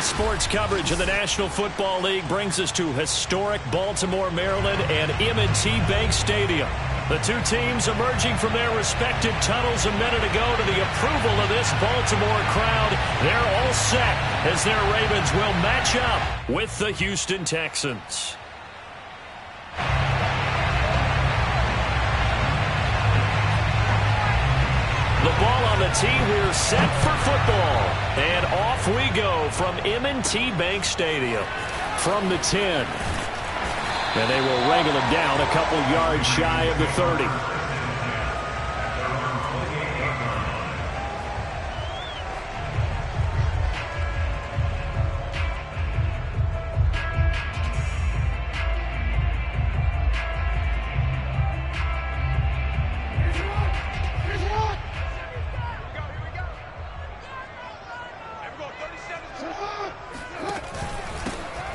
Today's sports coverage of the National Football League brings us to historic Baltimore, Maryland, and M&T Bank Stadium. The two teams emerging from their respective tunnels a minute ago to the approval of this Baltimore crowd. They're all set as their Ravens will match up with the Houston Texans. The ball on the tee. We're set for football. And off we go from M&T Bank Stadium from the 10. And they will wrangle him down a couple yards shy of the 30.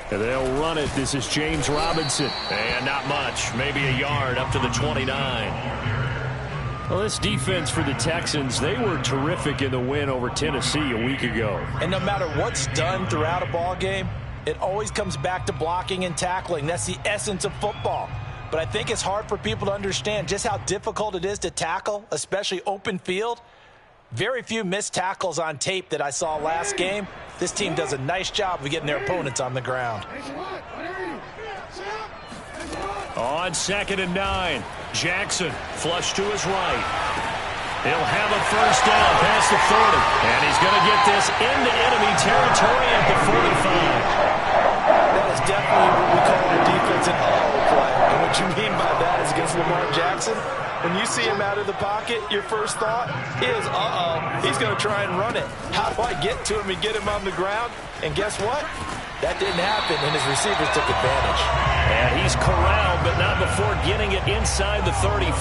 And they'll run it. This is James Robinson. And not much. Maybe a yard up to the 29. Well, this defense for the Texans, they were terrific in the win over Tennessee a week ago. And no matter what's done throughout a ball game, it always comes back to blocking and tackling. That's the essence of football. But I think it's hard for people to understand just how difficult it is to tackle, especially open field. Very few missed tackles on tape that I saw last game. This team does a nice job of getting their opponents on the ground. On 2nd and 9, Jackson flush to his right. He'll have a first down past the 30. And he's going to get this into enemy territory at the 45. That is definitely what we call a defensive uh-oh play. And what you mean by that is against Lamar Jackson, when you see him out of the pocket, your first thought is, uh-oh, he's going to try and run it. How do I get to him and get him on the ground? And guess what? That didn't happen, and his receivers took advantage. And he's corralled, but not before getting it inside the 35.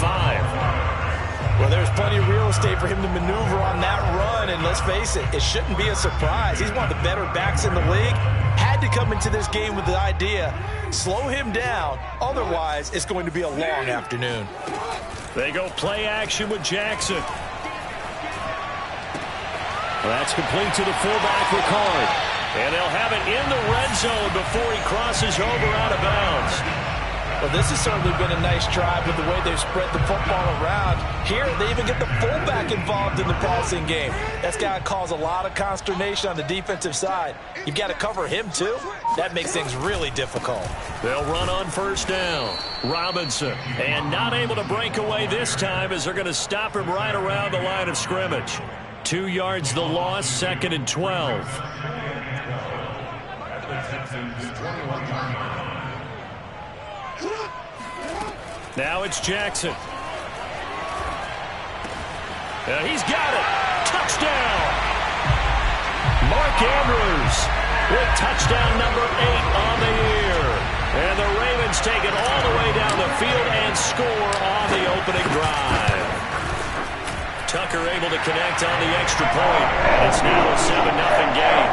Well, there's plenty of real estate for him to maneuver on that run, and let's face it, it shouldn't be a surprise. He's one of the better backs in the league. Had to come into this game with the idea, slow him down, otherwise it's going to be a long afternoon. They go play action with Jackson. That's complete to the fullback, Ricard. And they'll have it in the red zone before he crosses over out of bounds. Well, this has certainly been a nice drive with the way they've spread the football around. Here, they even get the fullback involved in the passing game. That's got to cause a lot of consternation on the defensive side. You've got to cover him, too. That makes things really difficult. They'll run on first down. Robinson. And not able to break away this time as they're going to stop him right around the line of scrimmage. 2 yards the loss, 2nd and 12. Now it's Jackson. He's got it. Touchdown. Mark Andrews with touchdown number 8 on the year. And the Ravens take it all the way down the field and score on the opening drive. Tucker able to connect on the extra point. It's now a 7-0 game.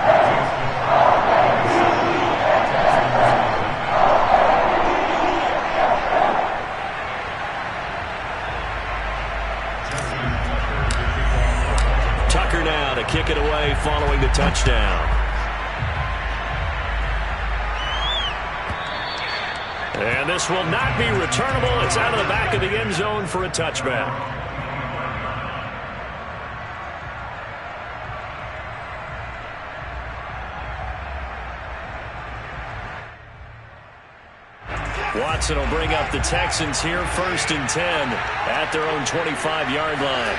Tucker now to kick it away following the touchdown. And this will not be returnable. It's out of the back of the end zone for a touchback. Watson will bring up the Texans here 1st and 10 at their own 25-yard line.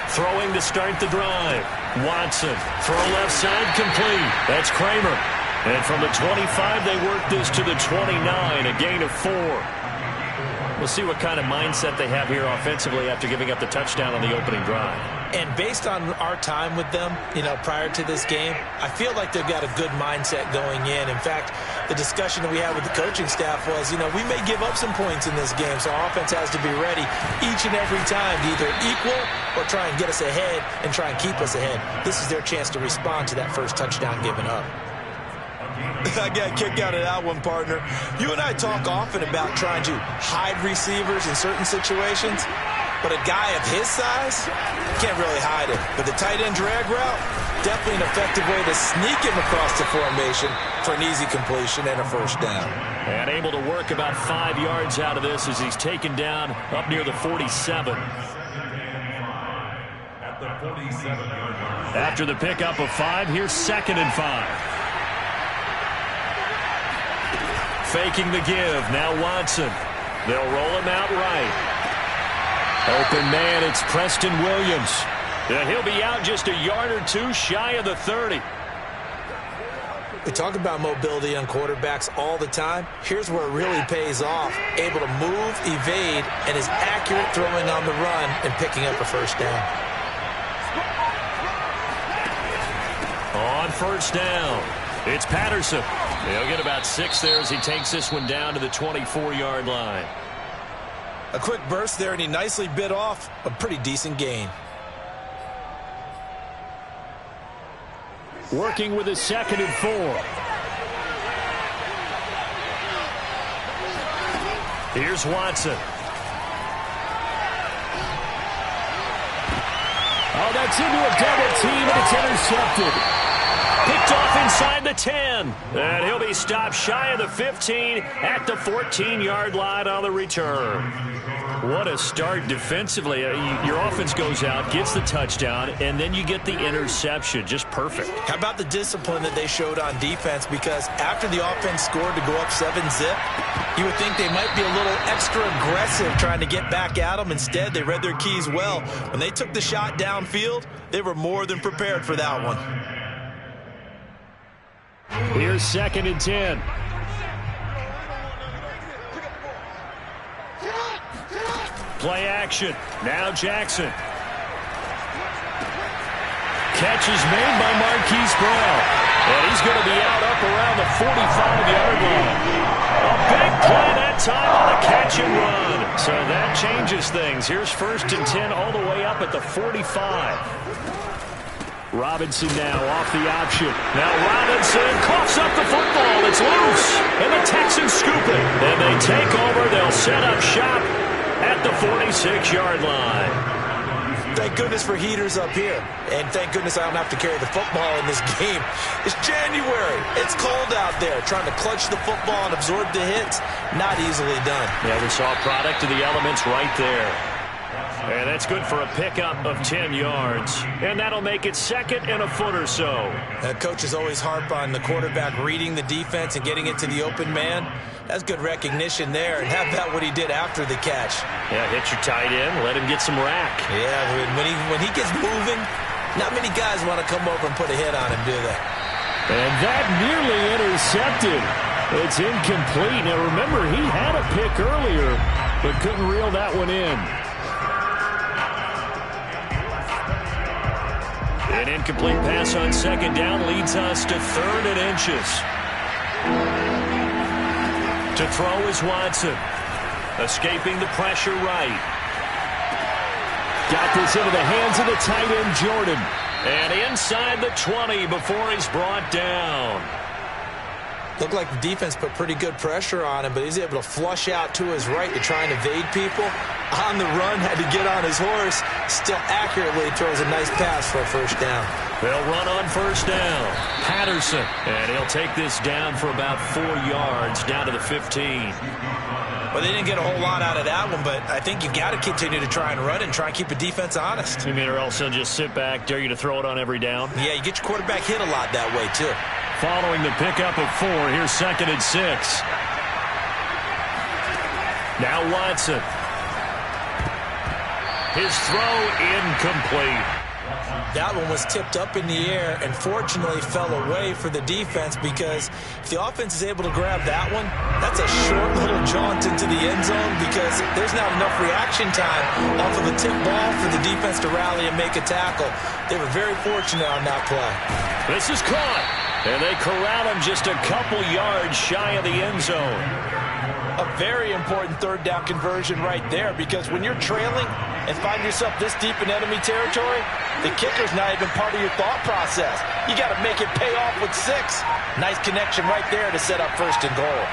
Throwing to start the drive. Watson, throw left side complete. That's Kramer. And from the 25, they work this to the 29, a gain of 4. We'll see what kind of mindset they have here offensively after giving up the touchdown on the opening drive. And based on our time with them, prior to this game, I feel like they've got a good mindset going in. In fact, the discussion that we had with the coaching staff was, we may give up some points in this game, so our offense has to be ready each and every time to either equal or try and get us ahead and try and keep us ahead. This is their chance to respond to that first touchdown given up. I got a kick out of that one, partner. You and I talk often about trying to hide receivers in certain situations, but a guy of his size can't really hide him. But the tight end drag route, Definitely an effective way to sneak him across the formation for an easy completion and a first down. And able to work about 5 yards out of this as he's taken down up near the 47. After the pickup of 5, here's 2nd and 5. Faking the give. Now Watson. They'll roll him out right. Open man, it's Preston Williams. And he'll be out just a yard or two shy of the 30. We talk about mobility on quarterbacks all the time. Here's where it really pays off. Able to move, evade, and is accurate throwing on the run and picking up a first down. On first down, it's Patterson. He'll get about 6 there as he takes this one down to the 24-yard line. A quick burst there, and he nicely bit off a pretty decent gain. Working with his 2nd and 4. Here's Watson. Oh, that's into a double team, and it's intercepted. Picked off inside the 10. And he'll be stopped shy of the 15 at the 14-yard line on the return. What a start defensively. Your offense goes out, gets the touchdown, and then you get the interception. Just perfect. How about the discipline that they showed on defense? Because after the offense scored to go up 7-zip, you would think they might be a little extra aggressive trying to get back at them. Instead, they read their keys well. When they took the shot downfield, they were more than prepared for that one. Here's 2nd and 10. Play action. Now Jackson. Catch is made by Marquise Brown. And he's going to be out up around the 45-yard line. A big play that time on a catch and run. So that changes things. Here's 1st and 10 all the way up at the 45. Robinson now off the option. Now Robinson coughs up the football. It's loose. And the Texans scoop it. And they take over. They'll set up shop at the 46-yard line. Thank goodness for heaters up here. And thank goodness I don't have to carry the football in this game. It's January. It's cold out there. Trying to clutch the football and absorb the hits, not easily done. Yeah, we saw a product of the elements right there. And that's good for a pickup of 10 yards. And that'll make it 2nd and a foot or so. Coaches always harp on the quarterback reading the defense and getting it to the open man. That's good recognition there. And how about what he did after the catch? Yeah, hit your tight end, let him get some rack. Yeah, when he gets moving, not many guys want to come over and put a hit on him, do they? And that nearly intercepted. It's incomplete. Now, remember, he had a pick earlier, but couldn't reel that one in. An incomplete pass on 2nd down leads us to 3rd and inches. To throw is Watson. Escaping the pressure right. Got this into the hands of the tight end, Jordan. And inside the 20 before he's brought down. Looked like the defense put pretty good pressure on him, but he's able to flush out to his right to try and evade people. On the run, had to get on his horse. Still accurately throws a nice pass for a first down. They'll run on first down. Patterson. And he'll take this down for about 4 yards, down to the 15. Well, they didn't get a whole lot out of that one, but I think you got to continue to try and run and try and keep the defense honest. You mean, or else they'll just sit back, dare you to throw it on every down? Yeah, you get your quarterback hit a lot that way, too. Following the pickup of 4, here's 2nd and 6. Now Watson. His throw incomplete. That one was tipped up in the air and fortunately fell away for the defense, because if the offense is able to grab that one, that's a short little jaunt into the end zone, because there's not enough reaction time off of a tip ball for the defense to rally and make a tackle. They were very fortunate on that play. This is caught, and they corral him just a couple yards shy of the end zone. A very important 3rd down conversion right there, because when you're trailing and find yourself this deep in enemy territory, the kicker's not even part of your thought process. You got to make it pay off with 6. Nice connection right there to set up 1st and goal.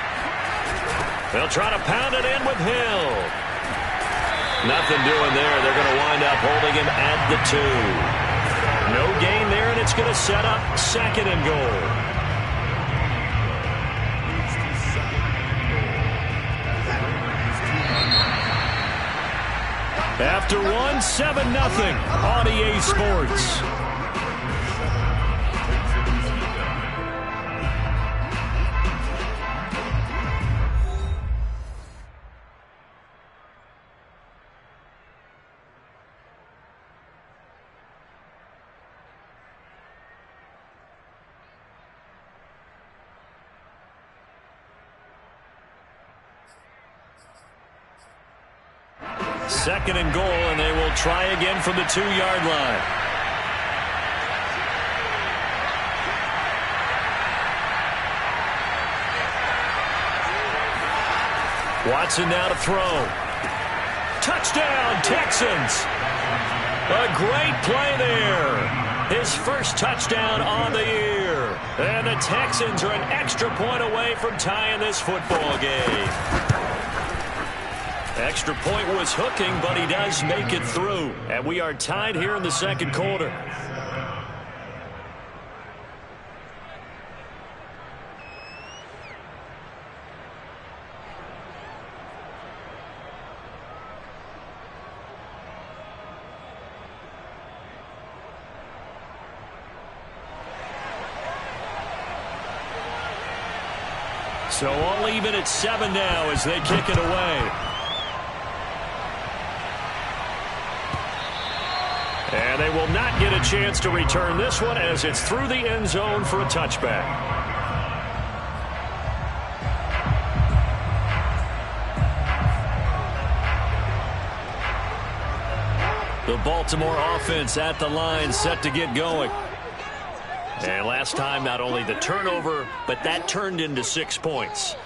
They'll try to pound it in with Hill. Nothing doing there. They're going to wind up holding him at the 2. No gain there, and it's going to set up 2nd and goal. After 7-0 on EA Sports. Second and goal, and they will try again from the 2-yard line. Watson now to throw. Touchdown, Texans. A great play there. His first touchdown on the year. And the Texans are an extra point away from tying this football game. Extra point was hooking, but he does make it through. And we are tied here in the 2nd quarter. So all even at 7 now as they kick it away. And they will not get a chance to return this one as it's through the end zone for a touchback. The Baltimore offense at the line set to get going. And last time, not only the turnover, but that turned into 6 points.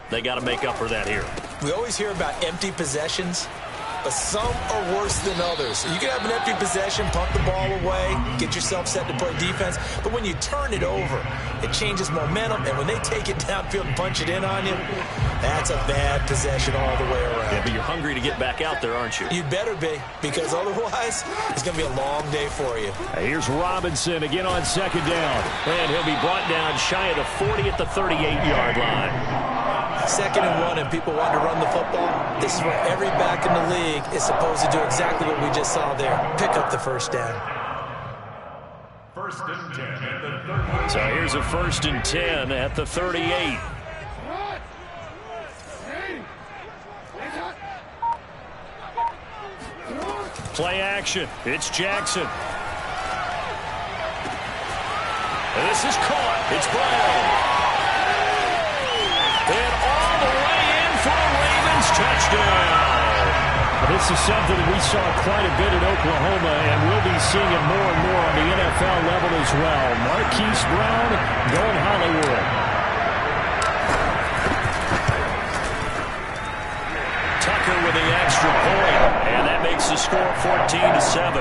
They got to make up for that here. We always hear about empty possessions, but some are worse than others. You can have an empty possession, pump the ball away, get yourself set to play defense, but when you turn it over, it changes momentum, and when they take it downfield and punch it in on you, that's a bad possession all the way around. Yeah, but you're hungry to get back out there, aren't you? You'd better be, because otherwise, it's going to be a long day for you. Here's Robinson again on 2nd down, and he'll be brought down shy of the 40 at the 38-yard line. 2nd and 1, and people want to run the football. This is where every back in the league is supposed to do exactly what we just saw there. Pick up the 1st down. 1st and 10 at the 38. So here's a 1st and 10 at the 38. Play action. It's Jackson. And this is caught. It's Brown. And all the way in for a Ravens touchdown. This is something that we saw quite a bit in Oklahoma, and we'll be seeing it more and more on the NFL level as well. Marquise Brown going Hollywood. Tucker with the extra point, and that makes the score 14-7.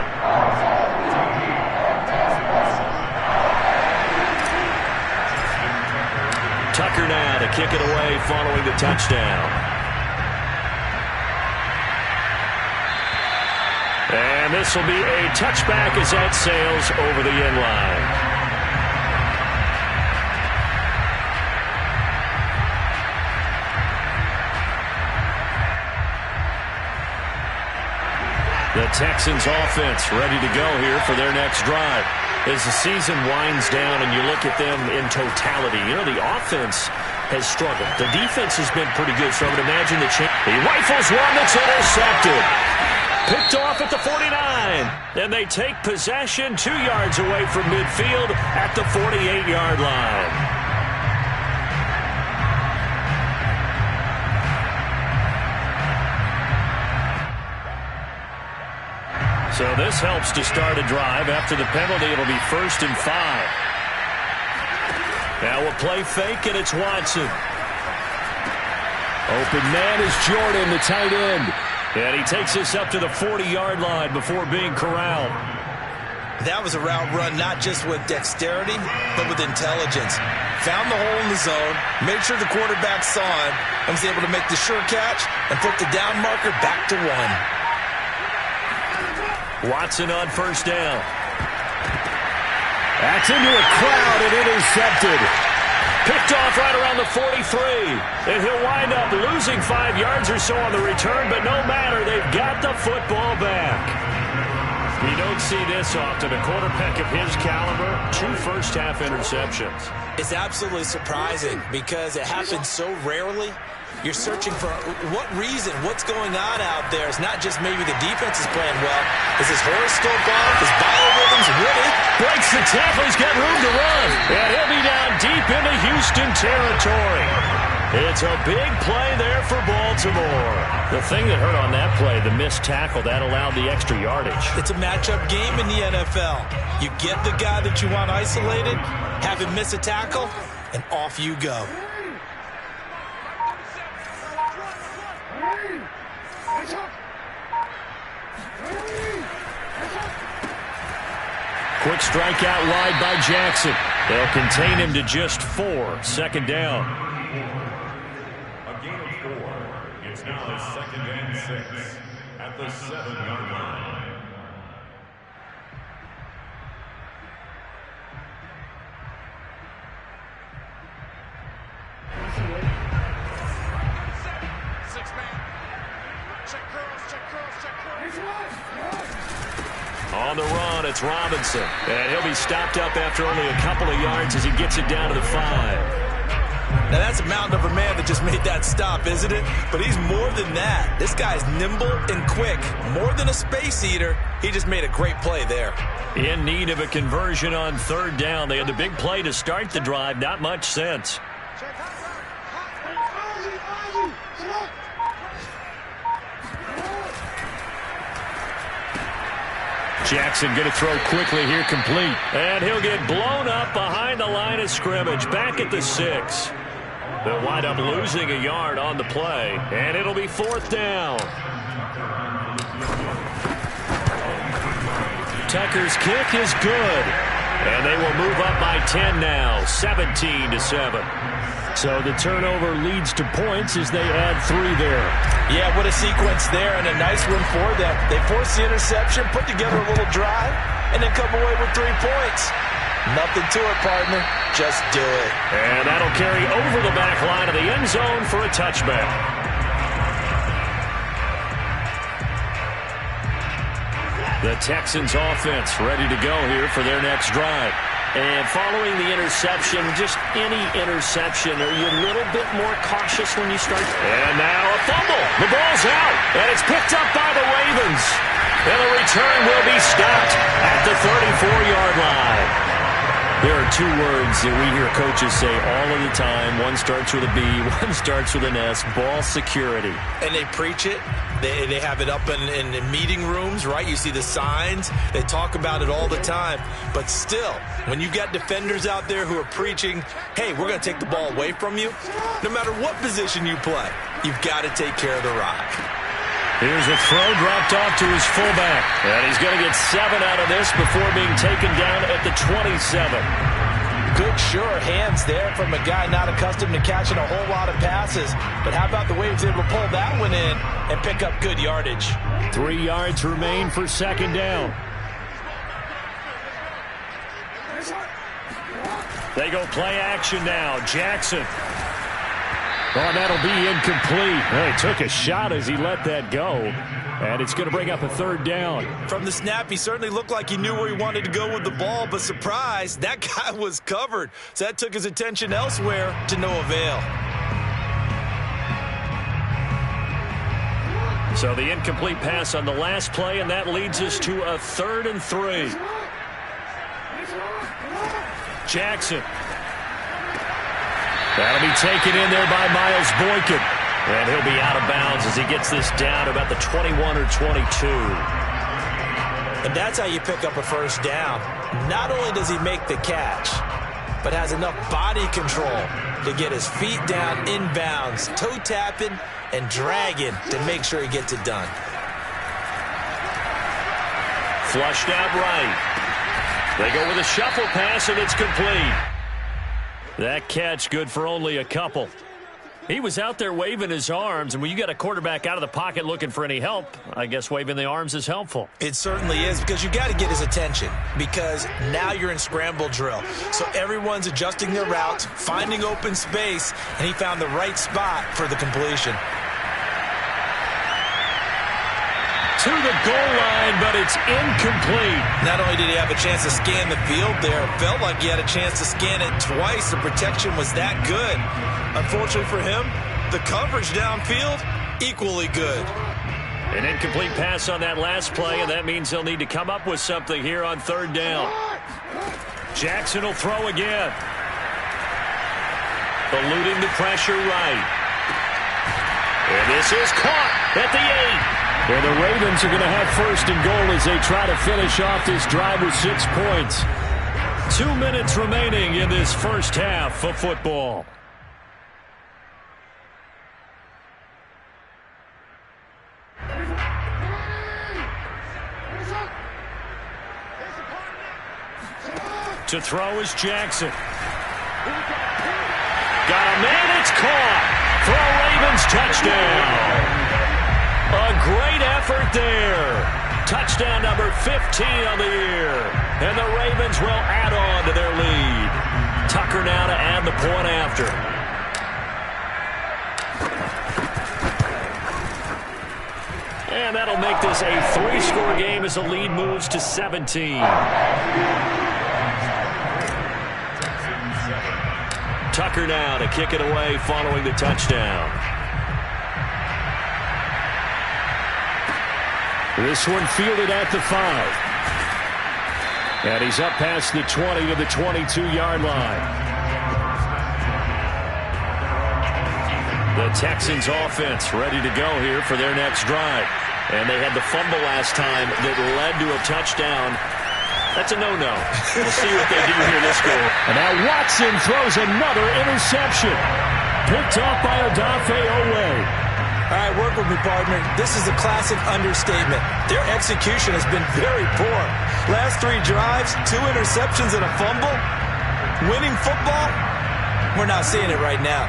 Tucker now to kick it away following the touchdown. And this will be a touchback as that sails over the end line. The Texans offense ready to go here for their next drive. As the season winds down and you look at them in totality, you know, the offense has struggled. The defense has been pretty good, so I would imagine the he rifles one that's intercepted. Picked off at the 49. And they take possession 2 yards away from midfield at the 48-yard line. So this helps to start a drive. After the penalty, it'll be 1st and 5. Now a play fake, and it's Watson. Open man is Jordan, the tight end. And he takes this up to the 40-yard line before being corralled. That was a route run not just with dexterity, but with intelligence. Found the hole in the zone, made sure the quarterback saw it, and was able to make the sure catch and put the down marker back to 1. Watson on 1st down. That's into a crowd and intercepted. Picked off right around the 43. And he'll wind up losing 5 yards or so on the return, but no matter, they've got the football back. You don't see this often. A quarterback of his caliber, 2 first-half interceptions. It's absolutely surprising because it happens so rarely. You're searching for what reason, what's going on out there. It's not just maybe the defense is playing well. Is his horoscope off? His biorhythms woody? Breaks the tackle. He's got room to run. And he'll be down deep into Houston territory. It's a big play there for Baltimore. The thing that hurt on that play, the missed tackle, that allowed the extra yardage. It's a matchup game in the NFL. You get the guy that you want isolated, have him miss a tackle, and off you go. Quick strike out wide by Jackson. They'll contain him to just 4. Second down. A gain of 4. It's now a 2nd and 6 at the 7-yard line. On the run, it's Robinson. And he'll be stopped up after only a couple of yards as he gets it down to the 5. Now, that's a mountain of a man that just made that stop, isn't it? But he's more than that. This guy's nimble and quick. More than a space eater, he just made a great play there. In need of a conversion on 3rd down. They had the big play to start the drive. Not much sense. Jackson going to throw quickly here, complete. And he'll get blown up behind the line of scrimmage, back at the 6. They'll wind up losing a yard on the play, and it'll be 4th down. Tucker's kick is good, and they will move up by 10 now, 17-7. So the turnover leads to points as they add 3 there. Yeah, what a sequence there, and a nice one for them. They force the interception, put together a little drive, and then come away with 3 points. Nothing to it, partner. Just do it. And that'll carry over the back line of the end zone for a touchback. The Texans offense ready to go here for their next drive. And following the interception, just any interception, are you a little bit more cautious when you start? And now a fumble. The ball's out, and it's picked up by the Ravens. And the return will be stopped at the 34-yard line. There are 2 words that we hear coaches say all of the time. One starts with a B, one starts with an S, ball security. And they preach it. They have it up in meeting rooms, right? You see the signs. They talk about it all the time. But still, when you've got defenders out there who are preaching, hey, we're going to take the ball away from you, no matter what position you play, you've got to take care of the rock. Here's a throw dropped off to his fullback. And he's going to get 7 out of this before being taken down at the 27. Good, sure hands there from a guy not accustomed to catching a whole lot of passes. But how about the way he was able to pull that one in and pick up good yardage? 3 yards remain for 2nd down. They go play action now. Jackson. Oh, that'll be incomplete. Well, he took a shot as he let that go. And it's going to bring up a 3rd down. From the snap, he certainly looked like he knew where he wanted to go with the ball, but surprise, that guy was covered. So that took his attention elsewhere to no avail. So the incomplete pass on the last play, and that leads us to a 3rd and 3. Jackson. That'll be taken in there by Miles Boykin. And he'll be out of bounds as he gets this down about the 21 or 22. And that's how you pick up a 1st down. Not only does he make the catch, but has enough body control to get his feet down inbounds, toe tapping and dragging to make sure he gets it done. Flushed out right. They go with a shuffle pass, and it's complete. That catch good for only a couple. He was out there waving his arms, and when you got a quarterback out of the pocket looking for any help, I guess waving the arms is helpful. It certainly is, because you got to get his attention, because now you're in scramble drill. So everyone's adjusting their routes, finding open space, and he found the right spot for the completion. To the goal line, but it's incomplete. Not only did he have a chance to scan the field there, it felt like he had a chance to scan it twice. The protection was that good. Unfortunately for him, the coverage downfield, equally good. An incomplete pass on that last play, and that means they'll need to come up with something here on third down. Jackson will throw again. Eluding the pressure right. And this is caught at the 8. And the Ravens are going to have first and goal as they try to finish off this drive with 6 points. 2 minutes remaining in this first half of football. To throw is Jackson. Got a man, it's caught for a Ravens touchdown. A great effort there. Touchdown number 15 on the year. And the Ravens will add on to their lead. Tucker now to add the point after. And that'll make this a 3-score game as the lead moves to 17. Tucker now to kick it away following the touchdown. This one fielded at the 5. And he's up past the 20 to the 22-yard line. The Texans offense ready to go here for their next drive. And they had the fumble last time that led to a touchdown. That's a no-no. We'll see what they do here this goal. And now Watson throws another interception. Picked off by Odafe-Oweh. All right, work with me, partner. This is a classic understatement. Their execution has been very poor. Last 3 drives, 2 interceptions and a fumble. Winning football? We're not seeing it right now.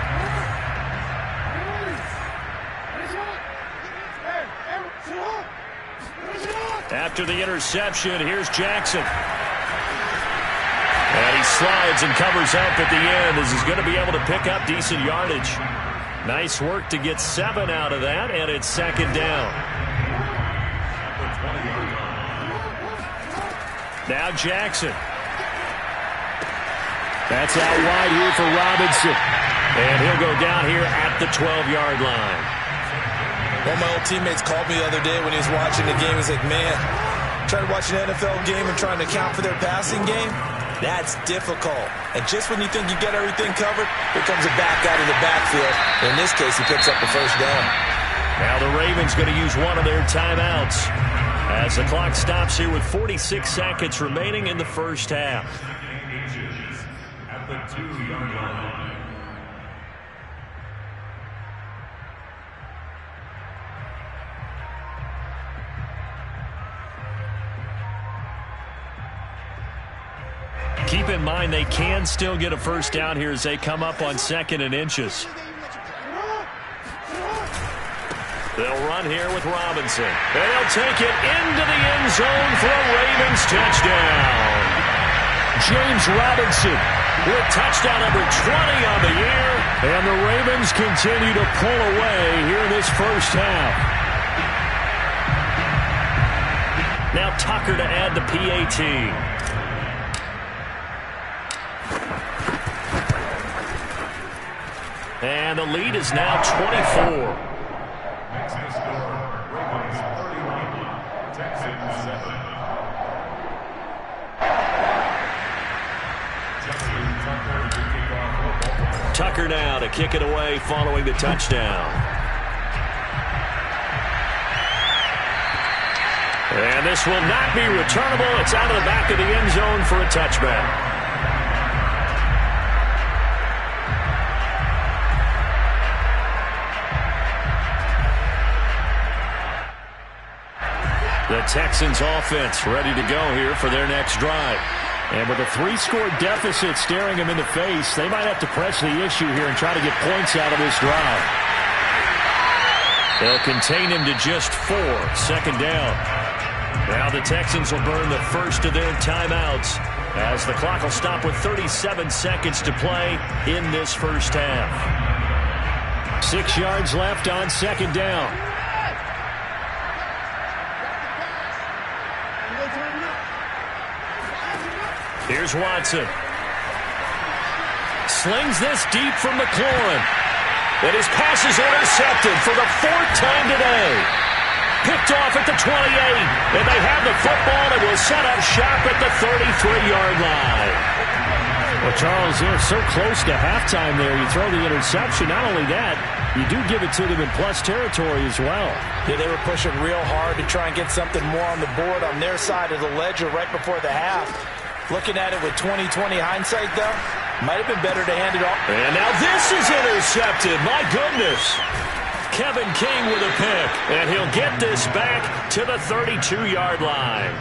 After the interception, here's Jackson. And he slides and covers up at the end as he's going to be able to pick up decent yardage. Nice work to get 7 out of that, and it's second down. Now Jackson. That's out wide here for Robinson. And he'll go down here at the 12-yard line. One of my old teammates called me the other day when he was watching the game. He's like, man, trying to watch an NFL game and trying to account for their passing game? That's difficult. And just when you think you get everything covered, here comes a back out of the backfield. In this case, he picks up the first down. Now the Ravens going to use one of their timeouts as the clock stops here with 46 seconds remaining in the first half. At the 2-yard line. Keep in mind they can still get a first down here as they come up on 2nd and inches. They'll run here with Robinson. And they'll take it into the end zone for a Ravens touchdown. James Robinson with touchdown number 20 on the year. And the Ravens continue to pull away here in this first half. Now Tucker to add the PAT. And the lead is now 24. Next to score, Ravens 31, Texans 7. Tucker now to kick it away following the touchdown. And this will not be returnable. It's out of the back of the end zone for a touchback. The Texans offense ready to go here for their next drive. And with a 3-score deficit staring them in the face, they might have to press the issue here and try to get points out of this drive. They'll contain him to just 4. Second down. Now the Texans will burn the first of their timeouts as the clock will stop with 37 seconds to play in this first half. 6 yards left on second down. Here's Watson. Slings this deep from McLaurin. And his pass is intercepted for the 4th time today. Picked off at the 28. And they have the football and will set up shop at the 33-yard line. Well, Charles, they're so close to halftime there. You throw the interception. Not only that, you do give it to them in plus territory as well. Yeah, they were pushing real hard to try and get something more on the board on their side of the ledger right before the half. Looking at it with 20/20 hindsight, though, might have been better to hand it off. And now this is intercepted. My goodness. Kevin King with a pick. And he'll get this back to the 32-yard line.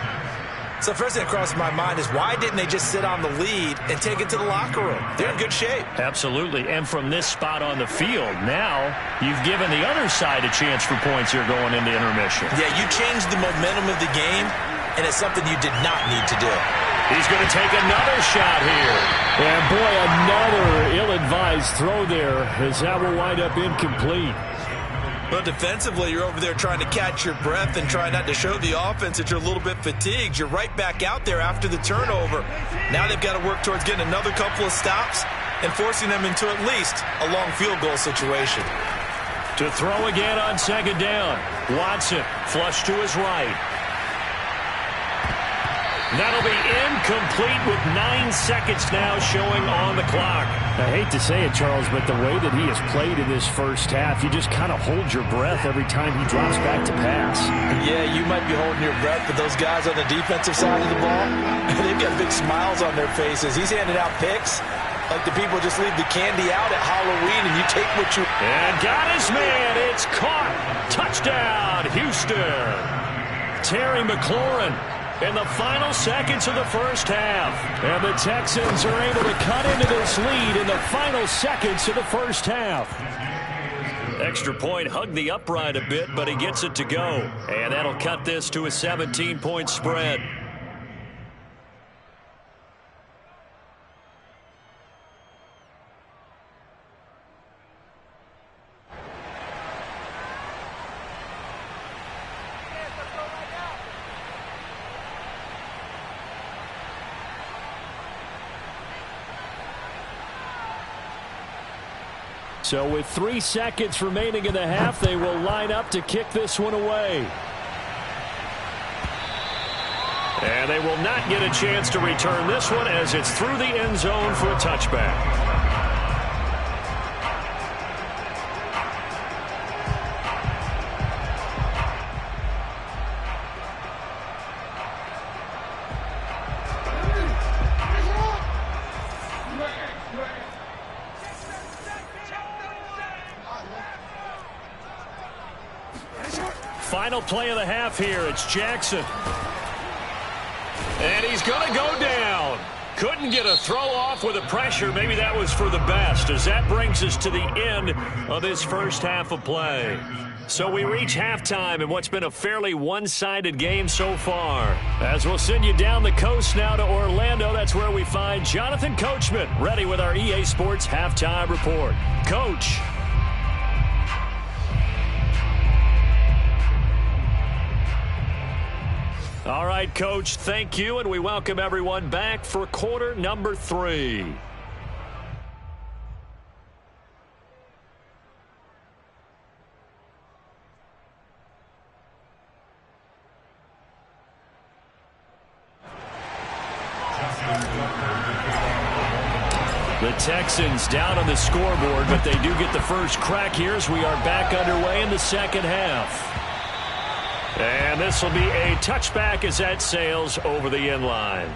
So first thing that crossed my mind is why didn't they just sit on the lead and take it to the locker room? They're in good shape. Absolutely. And from this spot on the field, now you've given the other side a chance for points here going into intermission. Yeah, you changed the momentum of the game, and it's something you did not need to do. He's going to take another shot here. And boy, another ill-advised throw there as that will wind up incomplete. Well, defensively, you're over there trying to catch your breath and try not to show the offense that you're a little bit fatigued. You're right back out there after the turnover. Now they've got to work towards getting another couple of stops and forcing them into at least a long field goal situation. To throw again on second down. Watson, flush to his right. That'll be incomplete with 9 seconds now showing on the clock. I hate to say it, Charles, but the way that he has played in this first half, you just kind of hold your breath every time he drops back to pass. Yeah, you might be holding your breath, but those guys on the defensive side of the ball, they've got big smiles on their faces. He's handing out picks like the people just leave the candy out at Halloween, and you take what you... And got his man. It's caught. Touchdown, Houston. Terry McLaurin in the final seconds of the first half. And the Texans are able to cut into this lead in the final seconds of the first half. Extra point hugged the upright a bit, but he gets it to go. And that'll cut this to a 17-point spread. So with 3 seconds remaining in the half, they will line up to kick this one away. And they will not get a chance to return this one as it's through the end zone for a touchback. Final play of the half here. It's Jackson. And he's going to go down. Couldn't get a throw off with the pressure. Maybe that was for the best, as that brings us to the end of this first half of play. So we reach halftime in what's been a fairly one-sided game so far. As we'll send you down the coast now to Orlando, that's where we find Jonathan Coachman, ready with our EA Sports Halftime Report. Coach. All right, Coach, thank you, and we welcome everyone back for quarter number 3. The Texans down on the scoreboard, but they do get the first crack here as we are back underway in the second half. And this will be a touchback as that sails over the end line.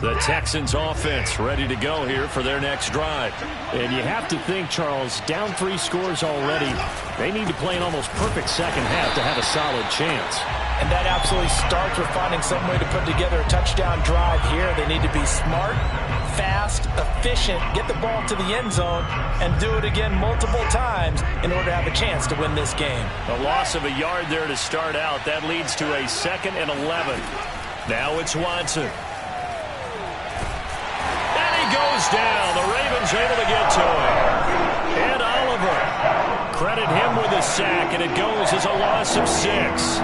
The Texans offense ready to go here for their next drive. And you have to think, Charles, down 3 scores already. They need to play an almost perfect second half to have a solid chance. And that absolutely starts with finding some way to put together a touchdown drive here. They need to be smart, fast, efficient, get the ball to the end zone, and do it again multiple times in order to have a chance to win this game. A loss of a yard there to start out. That leads to a 2nd and 11. Now it's Watson. And he goes down. The Ravens able to get to him. And Oliver. Credit him with a sack, and it goes as a loss of 6.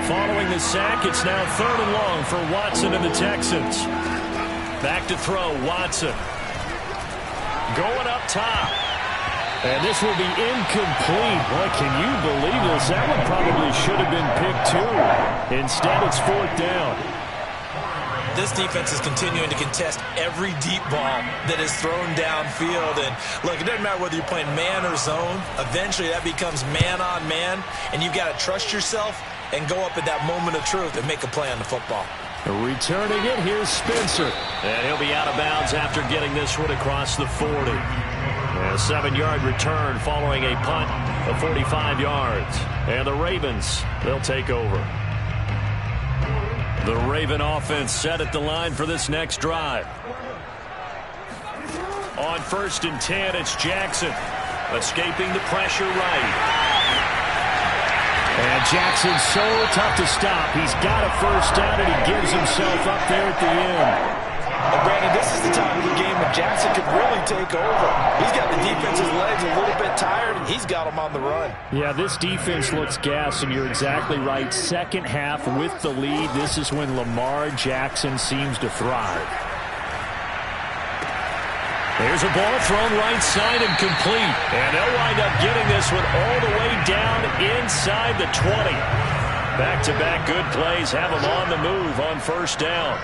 Following the sack, it's now 3rd and long for Watson and the Texans. Back to throw, Watson. Going up top. And this will be incomplete. Boy, can you believe this? That one probably should have been picked too. Instead, it's 4th down. This defense is continuing to contest every deep ball that is thrown downfield. And look, it doesn't matter whether you're playing man or zone. Eventually, that becomes man on man. And you've got to trust yourself and go up at that moment of truth and make a play on the football. Returning it, here's Spencer. And he'll be out of bounds after getting this one across the 40. A 7-yard return following a punt of 45 yards. And the Ravens, they'll take over. The Raven offense set at the line for this next drive. On 1st and 10, it's Jackson. Escaping the pressure right. And Jackson's so tough to stop. He's got a 1st down, and he gives himself up there at the end. And Brandon, this is the time of the game when Jackson could really take over. He's got the defense's legs a little bit tired, and he's got them on the run. Yeah, this defense looks gassed, and you're exactly right. Second half with the lead, this is when Lamar Jackson seems to thrive. There's a ball thrown right side and complete. And they'll wind up getting this one all the way down inside the 20. Back-to-back good plays have them on the move on 1st down.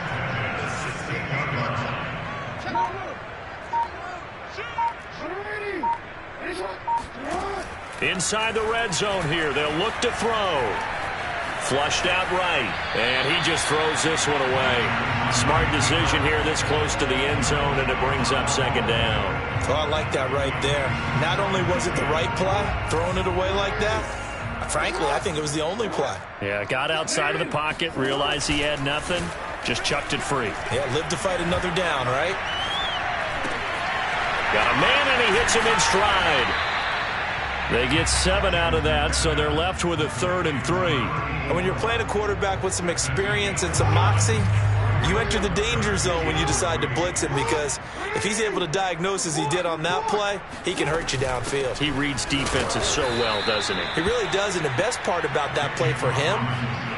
Inside the red zone here. They'll look to throw. Flushed out right. And he just throws this one away. Smart decision here this close to the end zone, and it brings up 2nd down. Oh, I like that right there. Not only was it the right play, throwing it away like that, frankly, I think it was the only play. Yeah, got outside of the pocket, realized he had nothing, just chucked it free. Yeah, live to fight another down, right? Got a man, and he hits him in stride. They get 7 out of that, so they're left with a 3rd and 3. And when you're playing a quarterback with some experience and some moxie, you enter the danger zone when you decide to blitz him, because if he's able to diagnose as he did on that play, he can hurt you downfield. He reads defenses so well, doesn't he? He really does, and the best part about that play for him,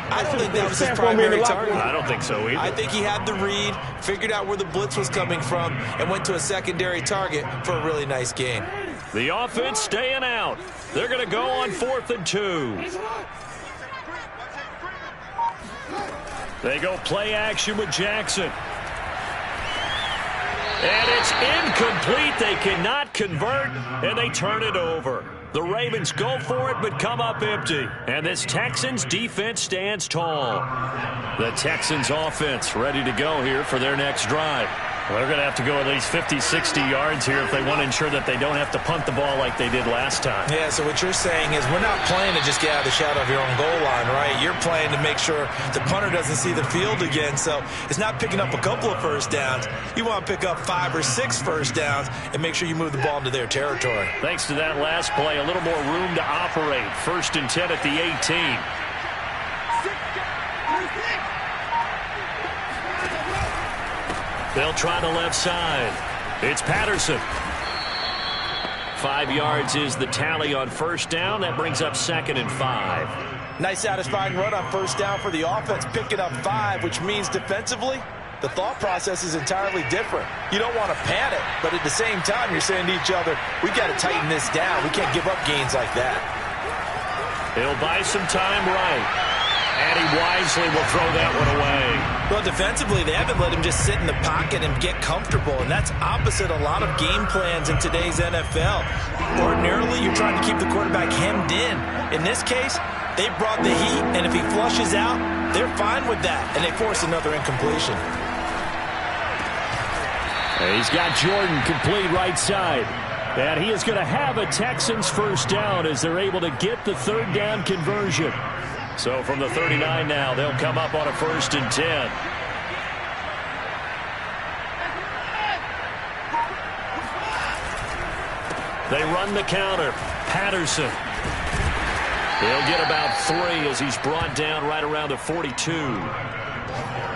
I don't think that was his primary target. I don't think so either. I think he had the read, figured out where the blitz was coming from, and went to a secondary target for a really nice gain. The offense staying out. They're going to go on 4th and 2. They go play action with Jackson. And it's incomplete. They cannot convert, and they turn it over. The Ravens go for it, but come up empty. And this Texans defense stands tall. The Texans offense ready to go here for their next drive. Well, they're going to have to go at least 50, 60 yards here if they want to ensure that they don't have to punt the ball like they did last time. Yeah, so what you're saying is we're not playing to just get out of the shadow of your own goal line, right? You're playing to make sure the punter doesn't see the field again. So it's not picking up a couple of 1st downs. You want to pick up 5 or 6 1st downs and make sure you move the ball into their territory. Thanks to that last play, a little more room to operate. 1st and 10 at the 18. They'll try the left side. It's Patterson. 5 yards is the tally on 1st down. That brings up 2nd and 5. Nice satisfying run on 1st down for the offense, picking up 5, which means defensively, the thought process is entirely different. You don't want to panic, but at the same time, you're saying to each other, we got to tighten this down. We can't give up gains like that. He'll buy some time right. And he wisely will throw that one away. Well, defensively, they haven't let him just sit in the pocket and get comfortable, and that's opposite a lot of game plans in today's NFL. Ordinarily, you're trying to keep the quarterback hemmed in. In this case, they brought the heat, and if he flushes out, they're fine with that, and they force another incompletion. He's got Jordan complete right side. And he is going to have a Texans first down as they're able to get the third down conversion. So from the 39 now, they'll come up on a 1st and 10. They run the counter. Patterson. He'll get about 3 as he's brought down right around the 42.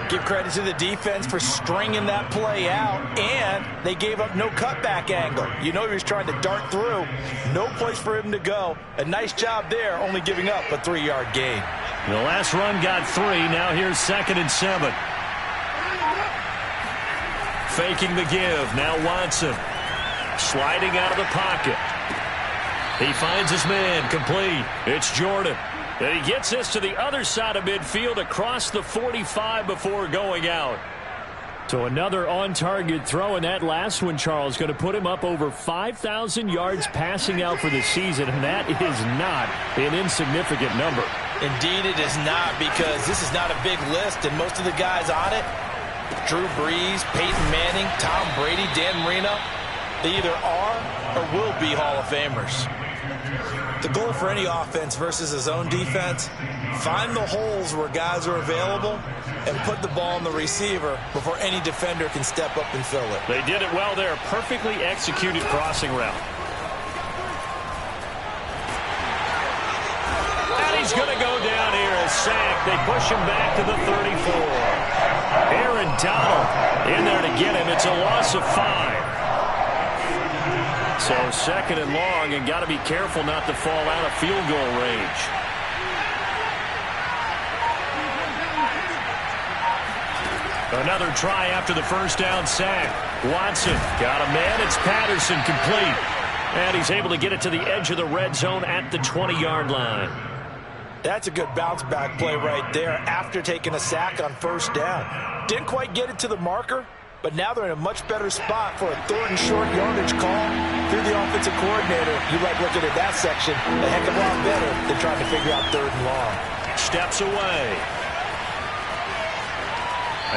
Give credit to the defense for stringing that play out, and they gave up no cutback angle. You know he was trying to dart through. No place for him to go. A nice job there, only giving up a 3-yard gain. The last run got 3. Now here's 2nd and 7. Faking the give. Now Watson. Sliding out of the pocket. He finds his man complete. It's Jordan. And he gets this to the other side of midfield across the 45 before going out. So another on-target throw, and that last one, Charles, going to put him up over 5,000 yards passing out for the season, and that is not an insignificant number. Indeed it is not, because this is not a big list, and most of the guys on it, Drew Brees, Peyton Manning, Tom Brady, Dan Marino, they either are or will be Hall of Famers. The goal for any offense versus his own defense, find the holes where guys are available and put the ball in the receiver before any defender can step up and fill it. They did it well there. Perfectly executed crossing route. And he's going to go down here, a sack. They push him back to the 34. Aaron Donald in there to get him. It's a loss of 5. So 2nd and long, and got to be careful not to fall out of field goal range. Another try after the first down sack. Watson got a man. It's Patterson complete. And he's able to get it to the edge of the red zone at the 20-yard line. That's a good bounce-back play right there after taking a sack on 1st down. Didn't quite get it to the marker, but now they're in a much better spot for a 3rd and short yardage call. If you're the offensive coordinator, you like looking at that section a heck of a lot better than trying to figure out 3rd and long. Steps away.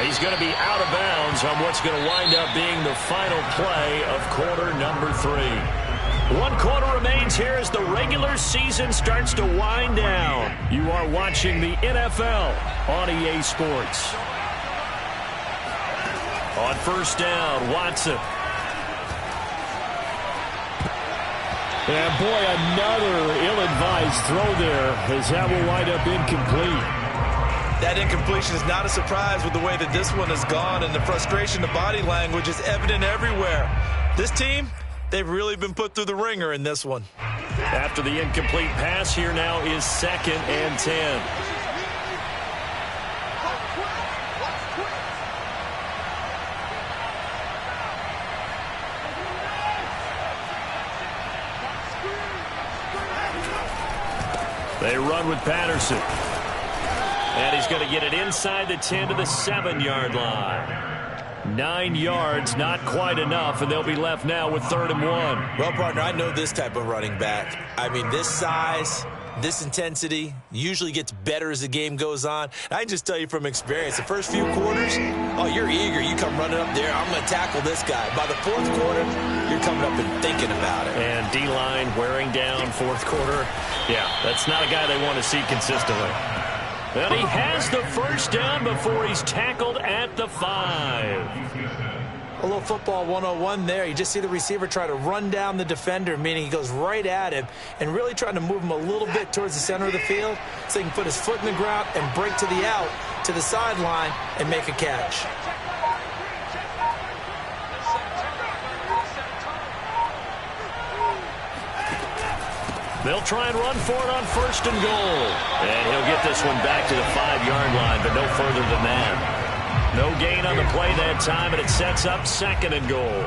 He's going to be out of bounds on what's going to wind up being the final play of quarter number 3. 1 quarter remains here as the regular season starts to wind down. You are watching the NFL on EA Sports. On 1st down, Watson. And boy, another ill-advised throw there as that will wind up incomplete. That incompletion is not a surprise with the way that this one has gone, and the frustration, the body language is evident everywhere. This team, they've really been put through the ringer in this one. After the incomplete pass, here now is 2nd and 10. They run with Patterson. And he's going to get it inside the 10 to the 7-yard line. 9 yards, not quite enough, and they'll be left now with 3rd and 1. Well, partner, I know this type of running back. I mean, this size, this intensity usually gets better as the game goes on. I can just tell you from experience, the first few quarters, oh, you're eager. You come running up there, I'm going to tackle this guy. By the 4th quarter, you're coming up and thinking about it. And D-line wearing down 4th quarter. Yeah, that's not a guy they want to see consistently. And he has the first down before he's tackled at the 5. A little football 101 there. You just see the receiver try to run down the defender, meaning he goes right at him and really trying to move him a little bit towards the center of the field so he can put his foot in the ground and break to the out, to the sideline, and make a catch. They'll try and run for it on 1st and goal. And he'll get this one back to the 5-yard line, but no further than that. No gain on the play that time, and it sets up 2nd and goal.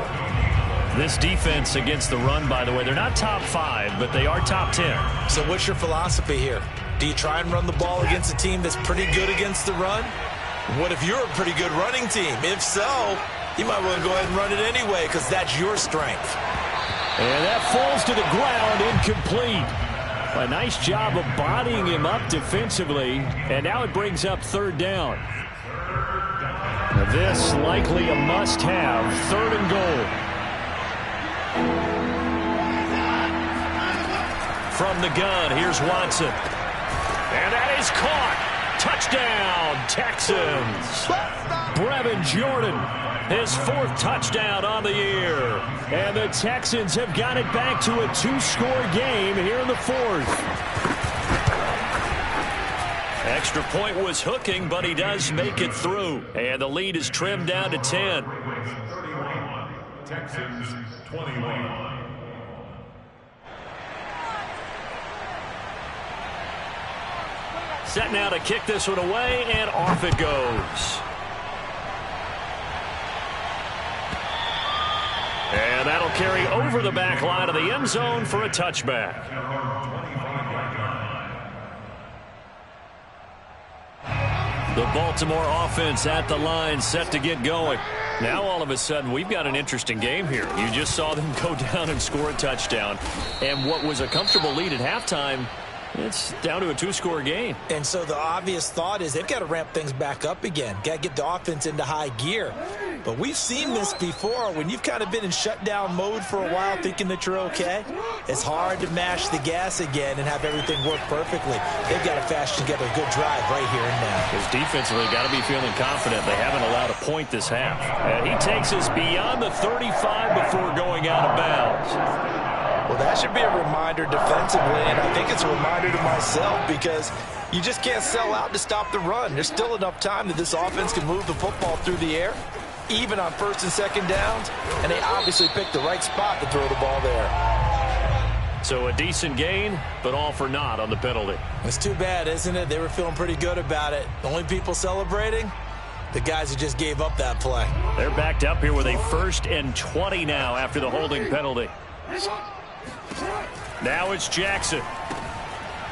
This defense against the run, by the way, they're not top 5, but they are top 10. So what's your philosophy here? Do you try and run the ball against a team that's pretty good against the run? What if you're a pretty good running team? If so, you might want to go ahead and run it anyway because that's your strength. And that falls to the ground, incomplete. A nice job of bodying him up defensively, and now it brings up 3rd down. This likely a must-have, 3rd and goal. From the gun, here's Watson. And that is caught. Touchdown, Texans. Brevin Jordan, his 4th touchdown on the year. And the Texans have got it back to a 2-score game here in the 4th. Extra point was hooking, but he does make it through. And the lead is trimmed down to 10. 31, Texans 21. Set now to kick this one away, and off it goes. And that'll carry over the back line of the end zone for a touchback. The Baltimore offense at the line, set to get going. Now all of a sudden we've got an interesting game here. You just saw them go down and score a touchdown. And what was a comfortable lead at halftime, it's down to a 2-score game. And so the obvious thought is they've got to ramp things back up again. Got to get the offense into high gear. But we've seen this before. When you've kind of been in shutdown mode for a while thinking that you're okay, it's hard to mash the gas again and have everything work perfectly. They've got to fashion together a good drive right here and now. Because defensively, got to be feeling confident. They haven't allowed a point this half. And he takes us beyond the 35 before going out of bounds. Well, that should be a reminder defensively, and I think it's a reminder to myself because you just can't sell out to stop the run. There's still enough time that this offense can move the football through the air, even on 1st and 2nd downs, and they obviously picked the right spot to throw the ball there. So a decent gain, but all for naught on the penalty. It's too bad, isn't it? They were feeling pretty good about it. The only people celebrating, the guys who just gave up that play. They're backed up here with a 1st and 20 now after the holding penalty. Now it's Jackson.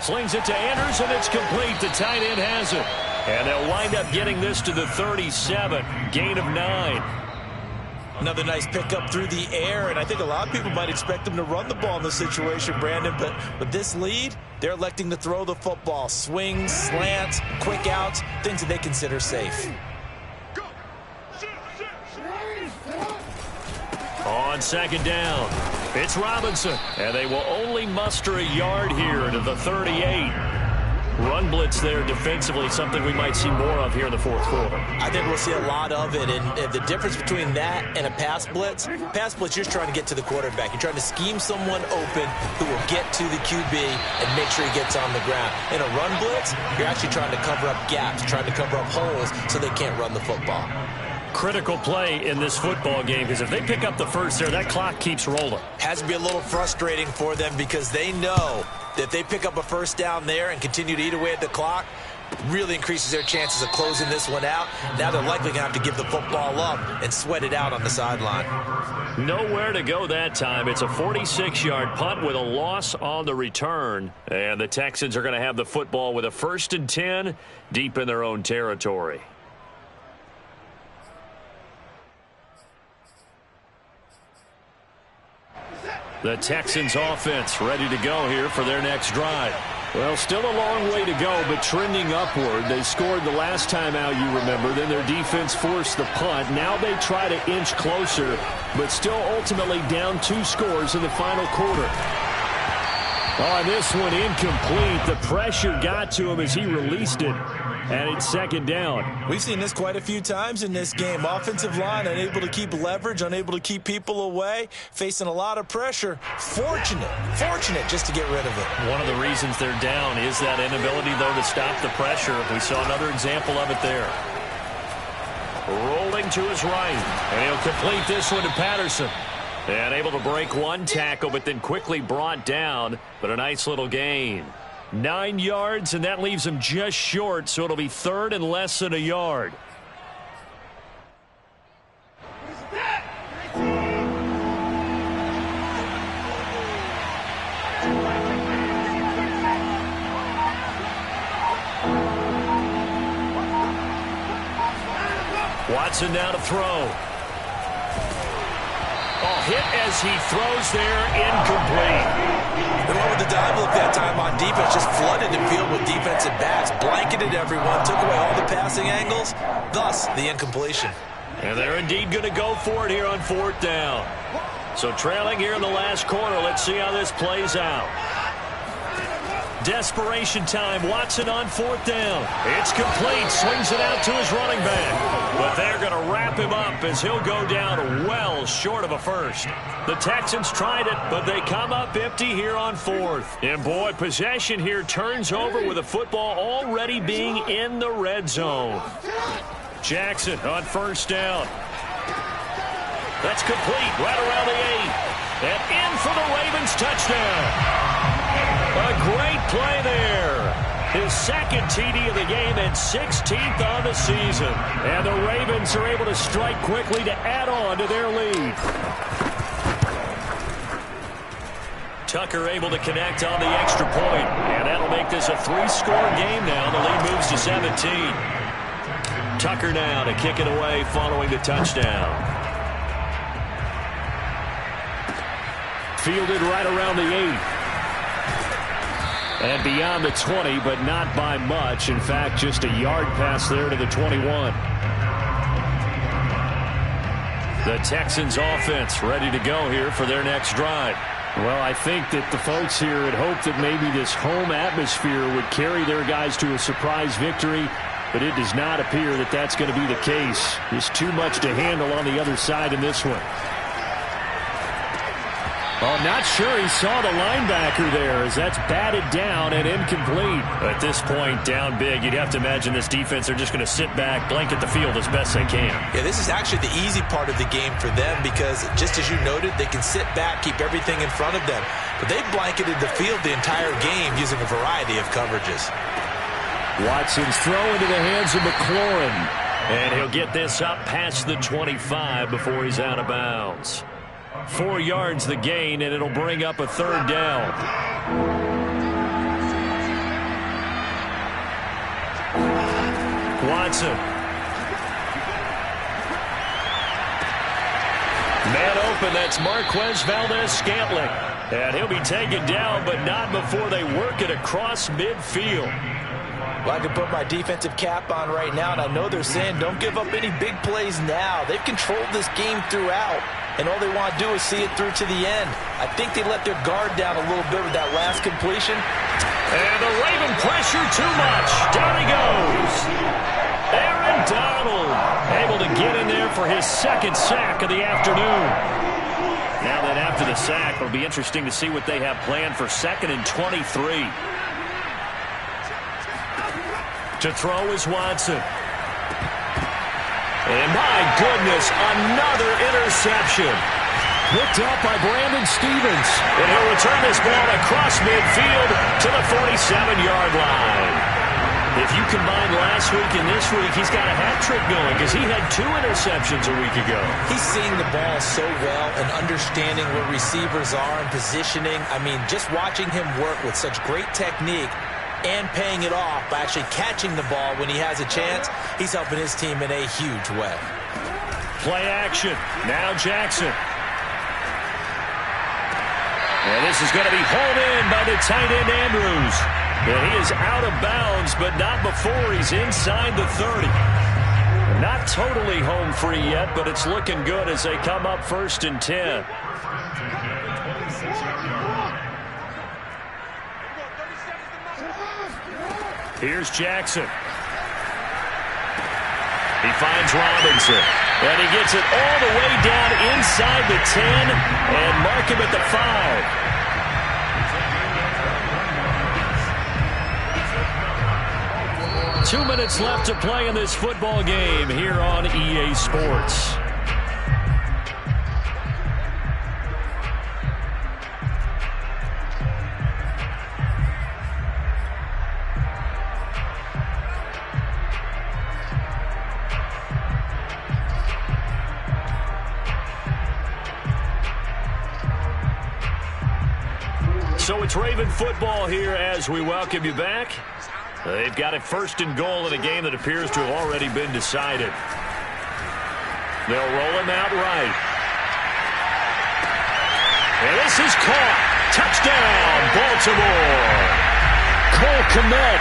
Slings it to Andrews, and it's complete. The tight end has it. And they'll wind up getting this to the 37. Gain of 9. Another nice pickup through the air, and I think a lot of people might expect them to run the ball in this situation, Brandon, but with this lead, they're electing to throw the football. Swings, slants, quick outs, things that they consider safe. On 2nd down, it's Robinson, and they will only muster a yard here to the 38. Run blitz there defensively, something we might see more of here in the 4th quarter. I think we'll see a lot of it, and the difference between that and a pass blitz, you're just trying to get to the quarterback. You're trying to scheme someone open who will get to the QB and make sure he gets on the ground. In a run blitz, you're actually trying to cover up gaps, trying to cover up holes so they can't run the football. Critical play in this football game, because if they pick up the 1st there, that clock keeps rolling. Has to be a little frustrating for them because they know that if they pick up a 1st down there and continue to eat away at the clock, really increases their chances of closing this one out. Now they're likely going to have to give the football up and sweat it out on the sideline. Nowhere to go that time. It's a 46-yard punt with a loss on the return. And the Texans are going to have the football with a 1st and 10 deep in their own territory. The Texans offense ready to go here for their next drive. Well, still a long way to go, but trending upward. They scored the last time out, you remember. Then their defense forced the punt. Now they try to inch closer, but still ultimately down 2 scores in the final quarter. Oh, and this one incomplete. The pressure got to him as he released it, and it's 2nd down. We've seen this quite a few times in this game. Offensive line unable to keep leverage, unable to keep people away, facing a lot of pressure. Fortunate just to get rid of it. One of the reasons they're down is that inability, though, to stop the pressure. We saw another example of it there. Rolling to his right, and he'll complete this one to Patterson. And able to break one tackle, but then quickly brought down. But a nice little gain. 9 yards, and that leaves him just short, so it'll be 3rd and less than a yard. Watson now to throw. Oh, hit as he throws there, incomplete. They went with the dime look that time on defense, just flooded the field with defensive backs, blanketed everyone, took away all the passing angles, thus the incompletion. And they're indeed going to go for it here on 4th down. So trailing here in the last quarter, let's see how this plays out. Desperation time. Watson on 4th down. It's complete. Swings it out to his running back. But they're going to wrap him up as he'll go down well short of a first. The Texans tried it, but they come up empty here on 4th. And boy, possession here turns over with the football already being in the red zone. Jackson on 1st down. That's complete right around the 8. And in for the Ravens touchdown. A great play there. His second TD of the game and 16th on the season. And the Ravens are able to strike quickly to add on to their lead. Tucker able to connect on the extra point. And that'll make this a 3-score game now. The lead moves to 17. Tucker now to kick it away following the touchdown. Fielded right around the 8. And beyond the 20, but not by much. In fact, just a yard pass there to the 21. The Texans offense ready to go here for their next drive. Well, I think that the folks here had hoped that maybe this home atmosphere would carry their guys to a surprise victory, but it does not appear that that's going to be the case. There's too much to handle on the other side in this one. Oh, not sure he saw the linebacker there as that's batted down and incomplete. At this point, down big, you'd have to imagine this defense, they're just going to sit back, blanket the field as best they can. Yeah, this is actually the easy part of the game for them because, just as you noted, they can sit back, keep everything in front of them. But they blanketed the field the entire game using a variety of coverages. Watson's throw into the hands of McLaurin. And he'll get this up past the 25 before he's out of bounds. 4 yards the gain, and it'll bring up a 3rd down. Watson. Man open, that's Marquez Valdez-Scantling. And he'll be taken down, but not before they work it across midfield. Well, I can put my defensive cap on right now, and I know they're saying don't give up any big plays now. They've controlled this game throughout, and all they want to do is see it through to the end. I think they let their guard down a little bit with that last completion. And the Raven pressure too much. Down he goes. Aaron Donald able to get in there for his 2nd sack of the afternoon. Now that after the sack, it'll be interesting to see what they have planned for 2nd and 23. To throw is Watson. And my goodness, another interception. Picked up by Brandon Stevens. And he'll return this ball across midfield to the 47-yard line. If you combine last week and this week, he's got a hat trick going because he had 2 interceptions a week ago. He's seeing the ball so well and understanding where receivers are and positioning. I mean, just watching him work with such great technique and paying it off by actually catching the ball when he has a chance, he's helping his team in a huge way. Play action. Now Jackson. And this is going to be hauled in by the tight end Andrews. And he is out of bounds, but not before he's inside the 30. Not totally home free yet, but it's looking good as they come up 1st and 10. Here's Jackson. He finds Robinson. And he gets it all the way down inside the 10 and mark him at the 5. 2 minutes left to play in this football game here on EA Sports. So it's Raven football here as we welcome you back. They've got it 1st and goal in a game that appears to have already been decided. They'll roll him out right. This is caught. Touchdown, Baltimore. Cole Kmet,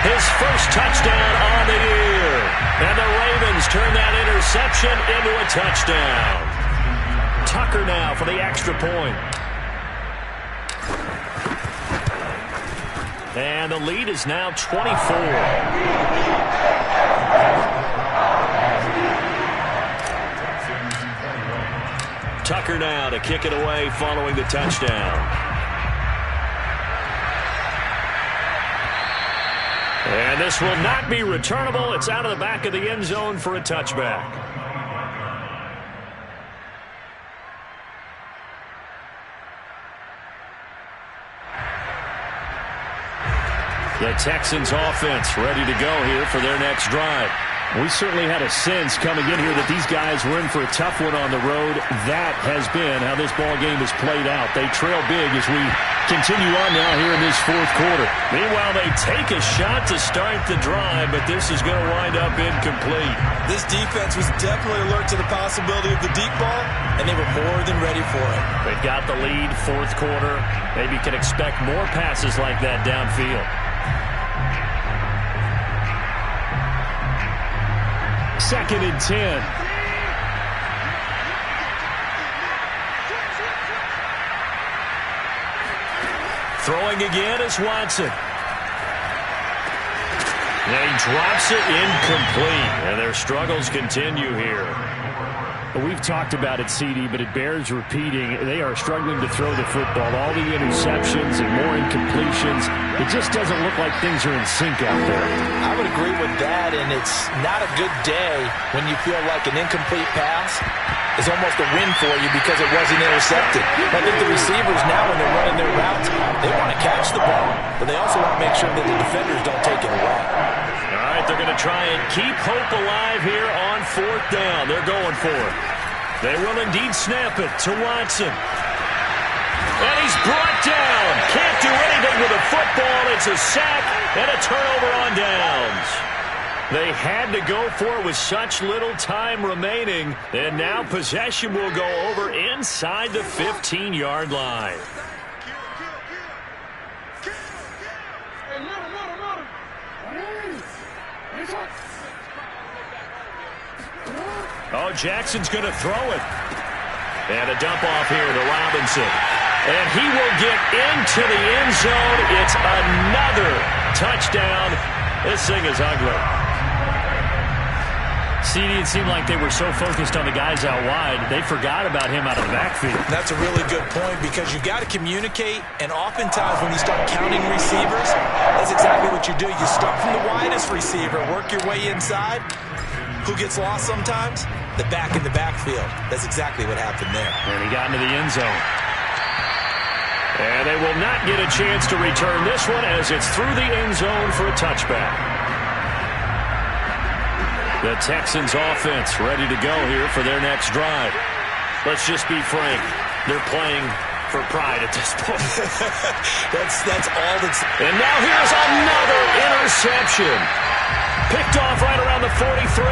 his first touchdown on the year. And the Ravens turn that interception into a touchdown. Tucker now for the extra point. And the lead is now 24. Tucker now to kick it away following the touchdown. And this will not be returnable. It's out of the back of the end zone for a touchback. The Texans offense ready to go here for their next drive. We certainly had a sense coming in here that these guys were in for a tough one on the road. That has been how this ball game has played out. They trail big as we continue on now here in this fourth quarter. Meanwhile, they take a shot to start the drive, but this is going to wind up incomplete. This defense was definitely alert to the possibility of the deep ball, and they were more than ready for it. They've got the lead, fourth quarter. Maybe can expect more passes like that downfield. Second and 10. Throwing again is Watson. And he drops it incomplete. And their struggles continue here. We've talked about it, CD, but it bears repeating. They are struggling to throw the football. All the interceptions and more incompletions. It just doesn't look like things are in sync out there. I would agree with that, and it's not a good day when you feel like an incomplete pass is almost a win for you because it wasn't intercepted. I think the receivers now, when they're running their routes, they want to catch the ball, but they also want to make sure that the defenders don't take it away. All right, they're going to try and keep hope alive here on fourth down. They're going for it. They will indeed snap it to Watson. And he's brought down. Can't do anything with a football. It's a sack and a turnover on downs. They had to go for it with such little time remaining. And now possession will go over inside the 15-yard line. Oh, Jackson's going to throw it. And a dump off here to Robinson. And he will get into the end zone. It's another touchdown. This thing is ugly. CD, it seemed like they were so focused on the guys out wide, they forgot about him out of the backfield. That's a really good point because you got to communicate, and oftentimes when you start counting receivers, that's exactly what you do. You start from the widest receiver, work your way inside. Who gets lost sometimes? The back in the backfield. That's exactly what happened there. And he got into the end zone. And they will not get a chance to return this one as it's through the end zone for a touchback. The Texans offense ready to go here for their next drive. Let's just be frank. They're playing for pride at this point. that's all that's... And now here's another interception. Picked off right around the 43.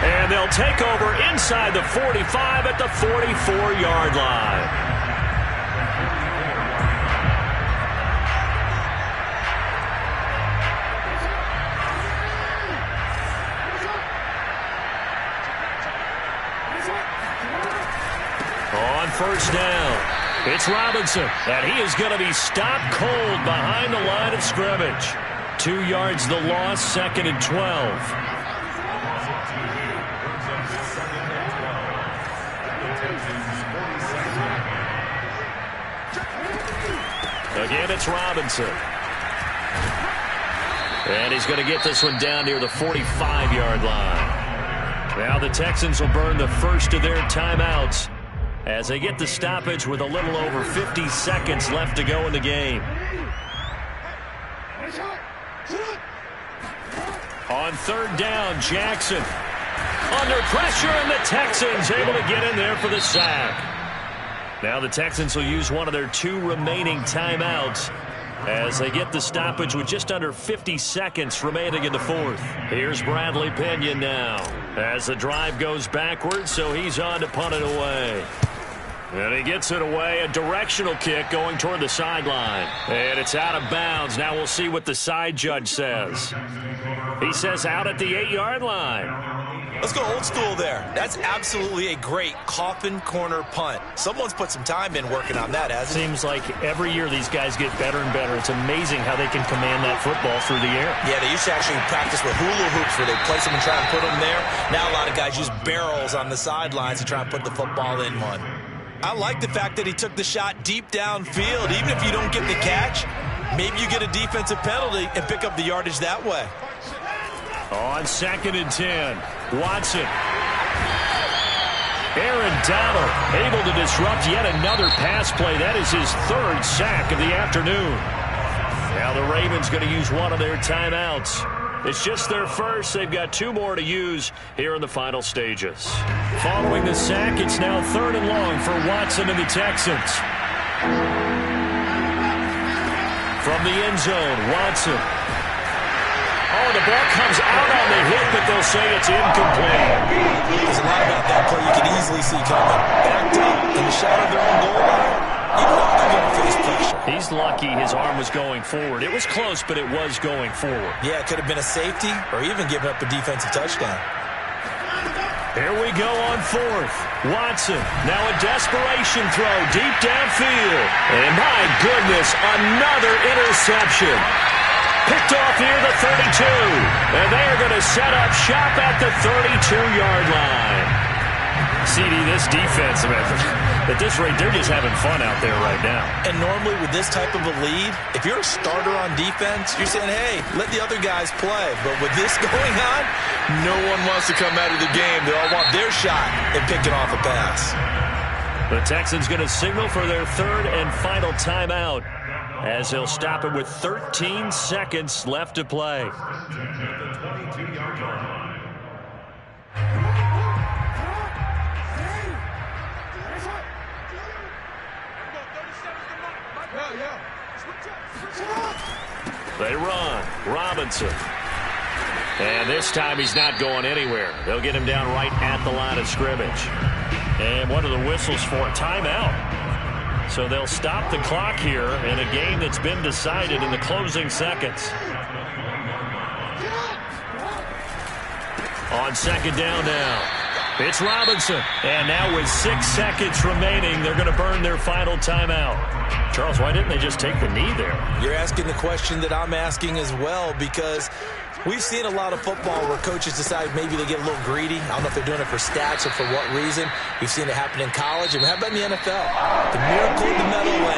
And they'll take over inside the 45 at the 44-yard line. On first down, it's Robinson, and he is going to be stopped cold behind the line of scrimmage. 2 yards the loss, second and 12. Again, it's Robinson. And he's going to get this one down near the 45-yard line. Now the Texans will burn the first of their timeouts as they get the stoppage with a little over 50 seconds left to go in the game. On third down, Jackson under pressure, and the Texans able to get in there for the sack. Now the Texans will use one of their 2 remaining timeouts as they get the stoppage with just under 50 seconds remaining in the fourth. Here's Bradley Pinion now as the drive goes backwards, so he's on to punt it away. And he gets it away, a directional kick going toward the sideline. And it's out of bounds. Now we'll see what the side judge says. He says out at the 8-yard line. Let's go old school there. That's absolutely a great coffin corner punt. Someone's put some time in working on that, hasn't it? Seems like every year these guys get better and better. It's amazing how they can command that football through the air. Yeah, they used to actually practice with hula hoops where they place them and try and put them there. Now a lot of guys use barrels on the sidelines to try and put the football in one. I like the fact that he took the shot deep downfield. Even if you don't get the catch, maybe you get a defensive penalty and pick up the yardage that way. On 2nd and 10, Watson. Aaron Donald able to disrupt yet another pass play. That is his 3rd sack of the afternoon. Now the Ravens going to use one of their timeouts. It's just their first. They've got 2 more to use here in the final stages. Following the sack, it's now 3rd and long for Watson and the Texans. From the end zone, Watson. Oh, the ball comes out on the hit, but they'll say it's incomplete. There's a lot about that play you can easily see coming. Backed up in the shadow of their own goal line. You know they're going to face pressure. He's lucky his arm was going forward. It was close, but it was going forward. Yeah, it could have been a safety or even given up a defensive touchdown. Here we go on 4th. Watson, now a desperation throw deep downfield. And my goodness, another interception. Picked off near the 32. And they are going to set up shop at the 32-yard line. CD, this defense, at this rate, they're just having fun out there right now. And normally with this type of a lead, if you're a starter on defense, you're saying, hey, let the other guys play. But with this going on, no one wants to come out of the game. They all want their shot at picking off a pass. The Texans going to signal for their 3rd and final timeout, as they'll stop it with 13 seconds left to play. They run. Robinson. And this time he's not going anywhere. They'll get him down right at the line of scrimmage. And what are the whistles for? Timeout. So they'll stop the clock here in a game that's been decided in the closing seconds. On 2nd down now. It's Robinson. And now with 6 seconds remaining, they're going to burn their final timeout. Charles, why didn't they just take the knee there? You're asking the question that I'm asking as well, because we've seen a lot of football where coaches decide maybe they get a little greedy. I don't know if they're doing it for stats or for what reason. We've seen it happen in college. And how about in the NFL? The miracle in the Meadowlands.